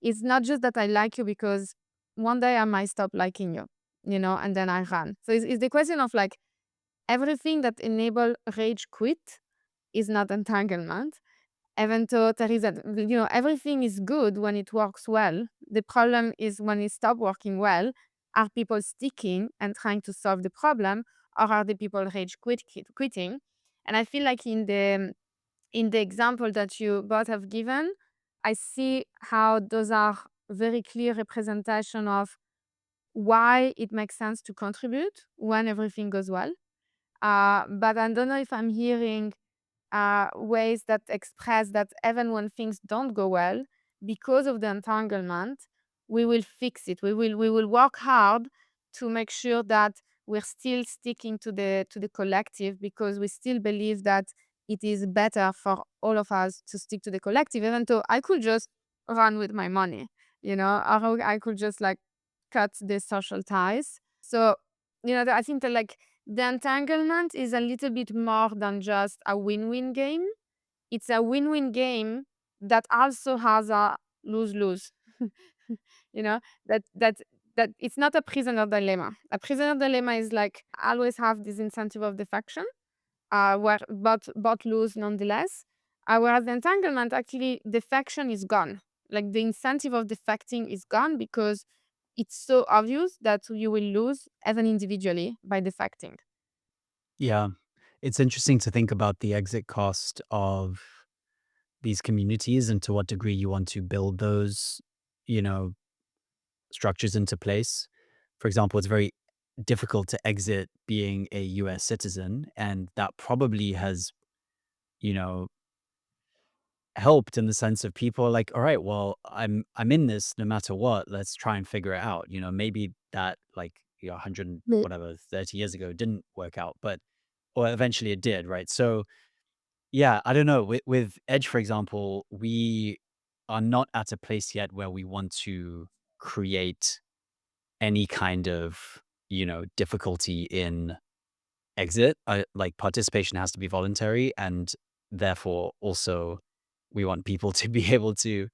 it's not just that I like you because one day I might stop liking you, and then I run. So it's the question of like everything that enable rage quit is not entanglement, even though there is everything is good when it works well. The problem is when it stops working well. Are people sticking and trying to solve the problem, or are the people quitting? And I feel like in the example that you both have given, I see how those are very clear representation of why it makes sense to contribute when everything goes well. But I don't know if I'm hearing ways that express that even when things don't go well, because of the entanglement, we will fix it. We will work hard to make sure that we're still sticking to the collective because we still believe that it is better for all of us to stick to the collective, even though I could just run with my money, or I could just like cut the social ties. So, I think that like the entanglement is a little bit more than just a win-win game. It's a win-win game that also has a lose-lose. you know, that that it's not a prisoner dilemma. A prisoner dilemma is like always have this incentive of defection, where but lose nonetheless. Whereas the entanglement, actually defection is gone. Like the incentive of defecting is gone because it's so obvious that you will lose even individually by defecting. Yeah. It's interesting to think about the exit cost of these communities and to what degree you want to build those, you know, structures into place. For example, it's very difficult to exit being a US citizen, and that probably has, you know, helped in the sense of people are like, all right, well, I'm in this no matter what. Let's try and figure it out. Maybe that like 100 Me- whatever 30 years ago didn't work out, but or eventually it did, right? So yeah, I don't know. With Edge, for example, we are not at a place yet where we want to create any kind of, difficulty in exit. Like participation has to be voluntary, and therefore also we want people to be able to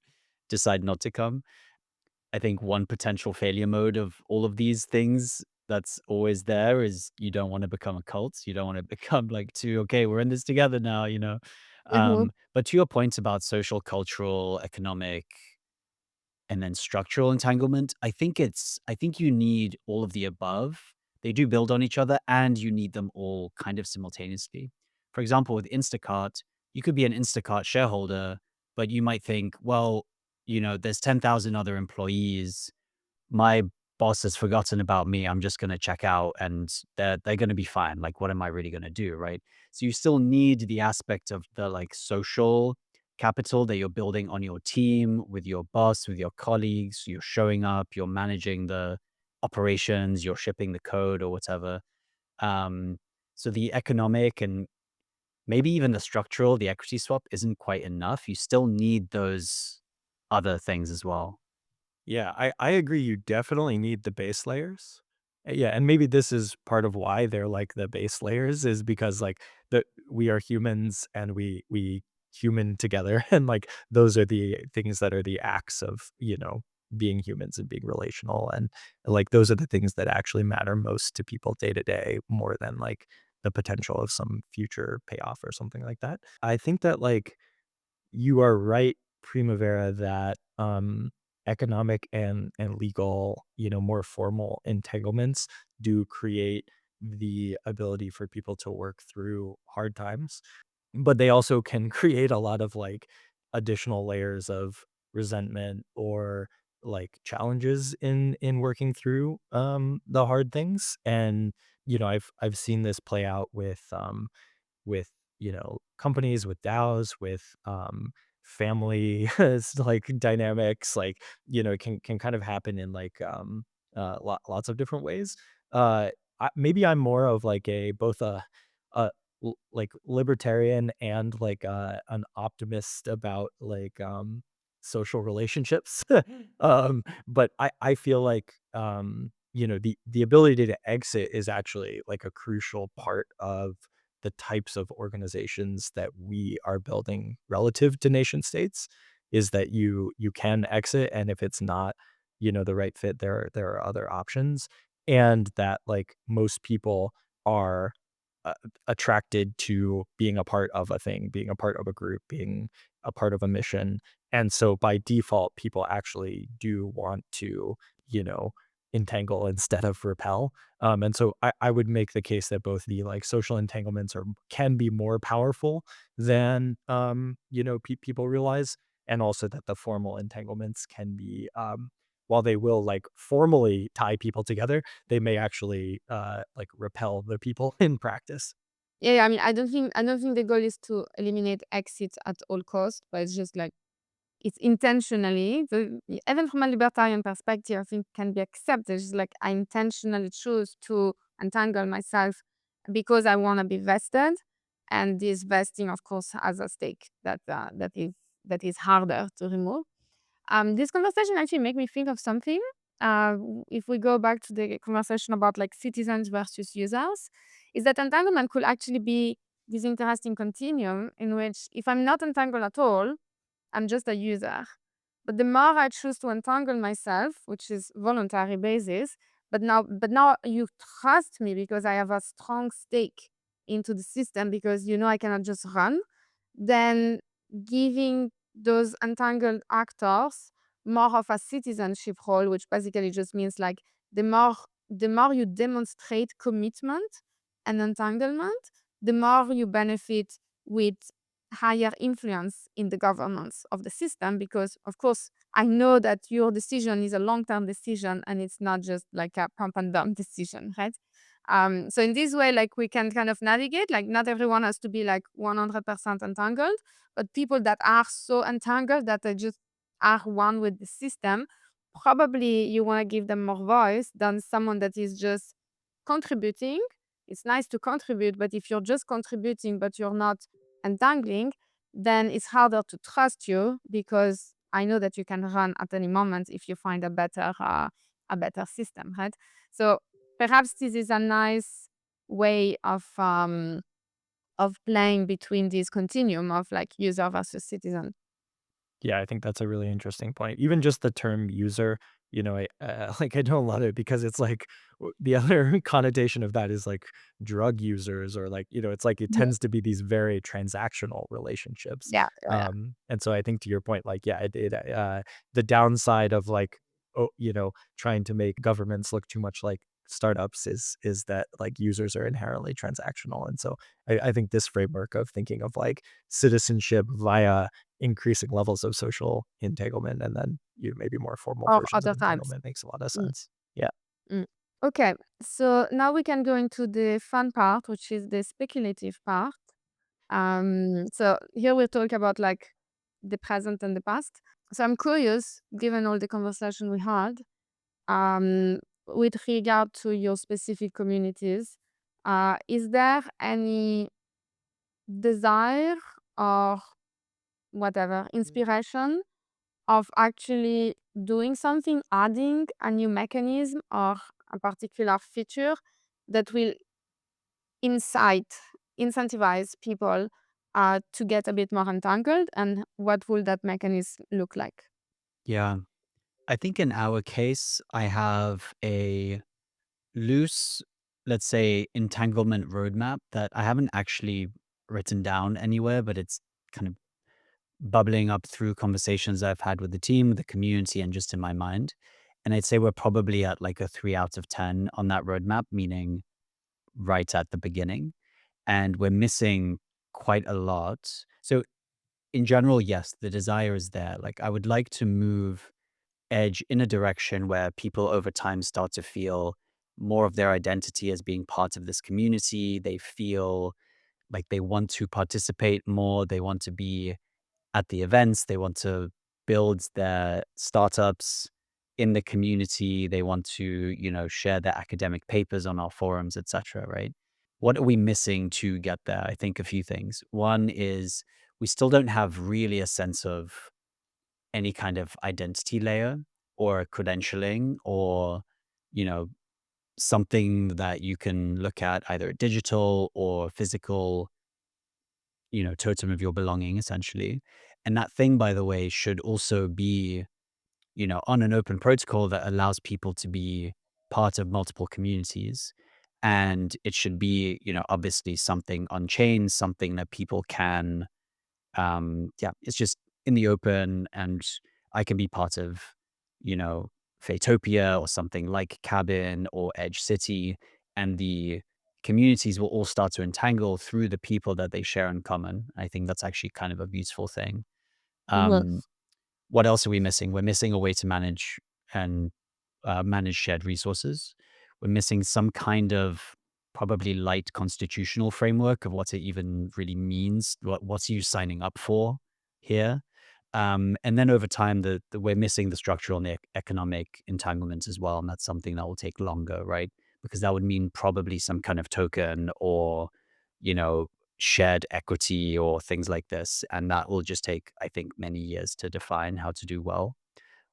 decide not to come. I think one potential failure mode of all of these things that's always there is you don't want to become a cult. You don't want to become like too, okay, we're in this together now. Mhm. But to your point about social, cultural, economic, and then structural entanglement, I think you need all of the above. They do build on each other and you need them all kind of simultaneously. For example, with Instacart, you could be an Instacart shareholder, but you might think, well, there's 10,000 other employees. My boss has forgotten about me. I'm just going to check out and they're going to be fine. Like, what am I really going to do? Right. So you still need the aspect of the like social capital that you're building on your team, with your boss, with your colleagues. You're showing up, you're managing the operations, you're shipping the code or whatever. Um, so the economic and maybe even the structural, the equity swap isn't quite enough. You still need those other things as well. Yeah, I agree. You definitely need the base layers. Yeah, and maybe this is part of why they're like the base layers is because like we are humans and we human together and like those are the things that are the acts of, being humans and being relational and like those are the things that actually matter most to people day to day more than like the potential of some future payoff or something like that. I think that like you are right, Primavera, that economic and legal, more formal entanglements do create the ability for people to work through hard times, but they also can create a lot of like additional layers of resentment or like challenges in working through the hard things. And I've seen this play out with companies, with DAOs, with family like dynamics, like it can kind of happen in like lots of different ways. uh Maybe I'm more of like a both a like libertarian and like an optimist about like social relationships. But I feel like the ability to exit is actually like a crucial part of the types of organizations that we are building relative to nation states, is that you can exit, and if it's not the right fit, there are other options, and that like most people are uh, attracted to being a part of a thing, being a part of a group, being a part of a mission. And so by default, people actually do want to, you know, entangle instead of repel. And so I would make the case that both the like social entanglements can be more powerful than people realize, and also that the formal entanglements can be while they will like formally tie people together, they may actually like repel the people in practice. Yeah, yeah, I mean, I don't think the goal is to eliminate exits at all costs, but it's just like it's intentionally even from a libertarian perspective, I think can be accepted. It's like I intentionally choose to entangle myself because I want to be vested, and this vesting, of course, has a stake that is harder to remove. This conversation actually make me think of something. If we go back to the conversation about like citizens versus users, is that entanglement could actually be this interesting continuum in which if I'm not entangled at all, I'm just a user. But the more I choose to entangle myself, which is voluntary basis, but now you trust me because I have a strong stake into the system because I cannot just run, then giving those entangled actors more of a citizenship role, which basically just means like the more you demonstrate commitment and entanglement, the more you benefit with higher influence in the governance of the system because of course I know that your decision is a long-term decision and it's not just like a pump and dump decision, right? So in this way, like we can kind of navigate, like not everyone has to be like 100% entangled, but people that are so entangled that they just are one with the system, probably you want to give them more voice than someone that is just contributing. It's nice to contribute, but if you're just contributing but you're not entangling, then it's harder to trust you because I know that you can run at any moment if you find a better system, right? So perhaps this is a nice way of playing between this continuum of like user versus citizen. Yeah, I think that's a really interesting point. Even just the term user, like I don't love it because it's like the other connotation of that is like drug users or like, it's like it Yeah, tends to be these very transactional relationships. yeah, yeah. And so I think to your point, like, yeah, the downside of like, trying to make governments look too much like startups is that like users are inherently transactional. And so I think this framework of thinking of like citizenship via increasing levels of social entanglement and then maybe more formal Or versions of other types. entanglement makes a lot of Mm. sense. Yeah. Mm. Okay, so now we can go into the fun part, which is the speculative part. So here we'll talk about like the present and the past. So I'm curious, given all the conversation we had, um, with regard to your specific communities, is there any desire or whatever inspiration of actually doing something, adding a new mechanism or a particular feature that will incite, incentivize people to get a bit more entangled? And what will that mechanism look like? Yeah. I think in our case, I have a loose, let's say, entanglement roadmap that I haven't actually written down anywhere, but it's kind of bubbling up through conversations I've had with the team, the community, and just in my mind. And I'd say we're probably at like a 3 out of 10 on that roadmap, meaning right at the beginning. And we're missing quite a lot. So, in general, yes, the desire is there. Like, I would like to move Edge in a direction where people over time start to feel more of their identity as being part of this community. They feel like they want to participate more. They want to be at the events. They want to build their startups in the community. They want to, share their academic papers on our forums, etc. Right? What are we missing to get there? I think a few things. One is we still don't have really a sense of any kind of identity layer or credentialing or, you know, something that you can look at either a digital or physical, totem of your belonging, essentially. And that thing, by the way, should also be, on an open protocol that allows people to be part of multiple communities. And it should be, obviously something on chain, something that people can yeah, it's just in the open and I can be part of, you know, Fatopia or something like Cabin or EdgeCity, and the communities will all start to entangle through the people that they share in common. I think that's actually kind of a beautiful thing. Mhm. Um, what else are we missing? We're missing a way to and manage shared resources. We're missing some kind of probably light constitutional framework of what it even really means. What's you signing up for here? And then over time, we're missing the structural and the economic entanglements as well, and that's something that will take longer, right? Because that would mean probably some kind of token or, you know, shared equity or things like this, and that will just take, I think, many years to define how to do well.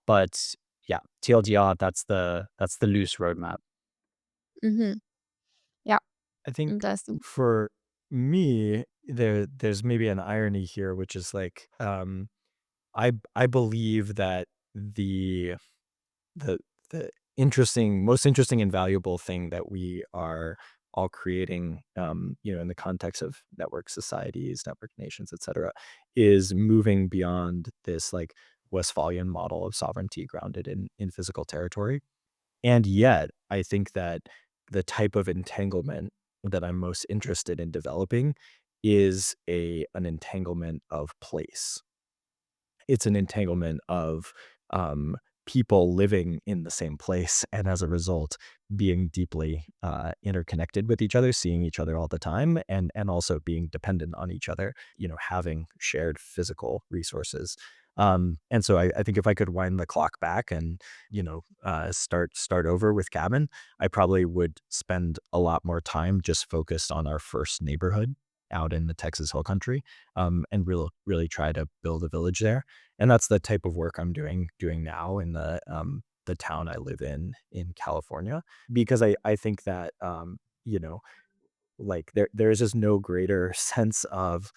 But yeah, TLDR, that's the loose roadmap. Mhm. Yeah, I think interesting. for me, there's maybe an irony here, which is like, I believe that the the the most interesting and valuable thing that we are all creating, in the context of network societies, network nations, etc., is moving beyond this like Westphalian model of sovereignty grounded in physical territory. And yet, I think that the type of entanglement that I'm most interested in developing is an entanglement of place. It's an entanglement of, people living in the same place, and as a result, being deeply, interconnected with each other, seeing each other all the time, and also being dependent on each other, having shared physical resources. And so I think if I could wind the clock back and, start over with Cabin, I probably would spend a lot more time just focused on our first neighborhood out in the Texas Hill Country, and really try to build a village there. And that's the type of work I'm doing now in the town I live in California, because I think that, you know, like there is just no greater sense of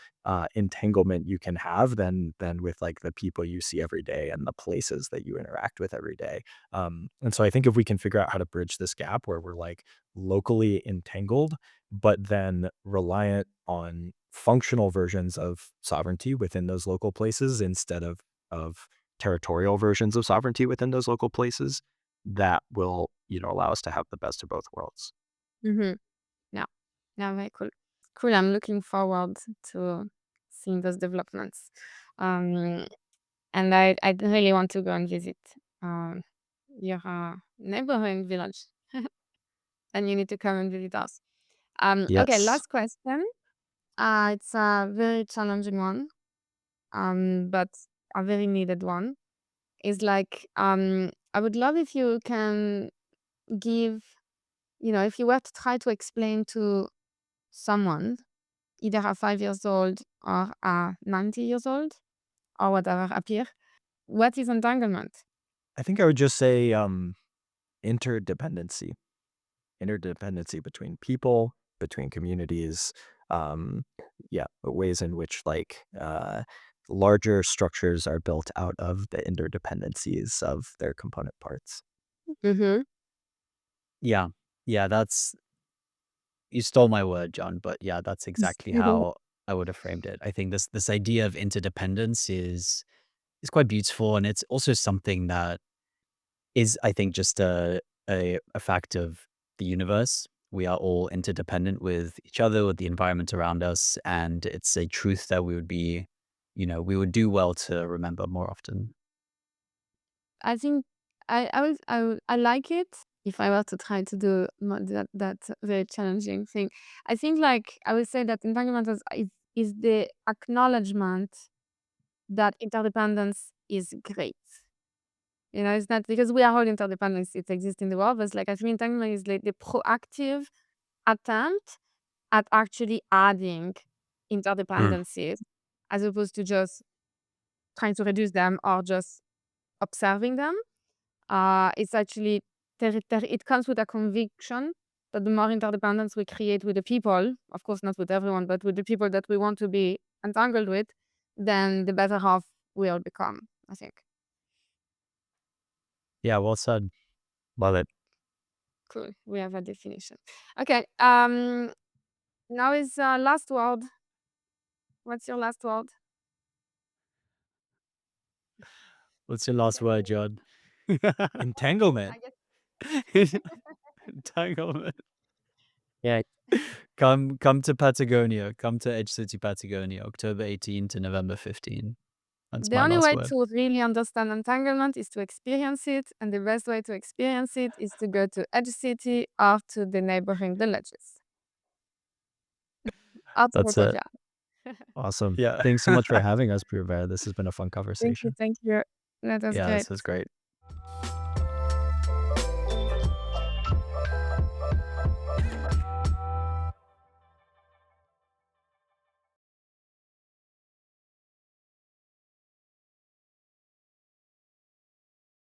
entanglement you can have than with like the people you see every day and the places that you interact with every day. And so I think if we can figure out how to bridge this gap where we're like locally entangled, but then reliant on functional versions of sovereignty within those local places instead of territorial versions of sovereignty within those local places, that will, allow us to have the best of both worlds. Mhm. Yeah. Yeah, very cool. Cool. I'm looking forward to seeing those developments. Um, and I really want to go and visit um, your neighboring village, and you need to come and visit us. Okay, Yes. last question. It's a very challenging one, but a very needed one. Is like, I would love if you can give, if you were to try to explain to someone, either a 5 years old or a 90 years old or whatever, a peer, what is entanglement? I think I would just say interdependency. Interdependency between people, between communities, um, yeah, ways in which larger structures are built out of the interdependencies of their component parts. Mm-hmm. Yeah. Yeah, you stole my word, John, but yeah, that's exactly how I would have framed it. I think this idea of interdependence is quite beautiful, and it's also something that is, I think, just a fact of the universe. We are all interdependent with each other, with the environment around us, and it's a truth that we would do well to remember more often. I think I like it. If I were to try to do that very challenging thing, I think, like, I would say that entanglement is the acknowledgement that interdependence is great. It's not because we are all interdependent, it exists in the world, but it's like, I think entanglement is like the proactive attempt at actually adding Mm. interdependencies as opposed to just trying to reduce them or just observing them. It's actually it comes with a conviction that the more interdependence we create with the people, of course not with everyone, but with the people that we want to be entangled with, then the better off we'll become, I think. Yeah, well said. Love it. Cool. We have a definition. Okay. Now is last word. What's your last word? What's your last word, John? Entanglement. I guess. Entanglement. Yeah. Come to Patagonia. Come to EdgeCity, Patagonia, October 18 to November 15. That's The my only last way word. to really understand entanglement is to experience it, and the best way to experience it is to go to EdgeCity or to the neighboring villages. Or to That's it. Protopia. Awesome. Yeah. Thanks so much for having us, Primavera. This has been a fun Thank you, conversation. thank you. That was Yeah, great. this is great.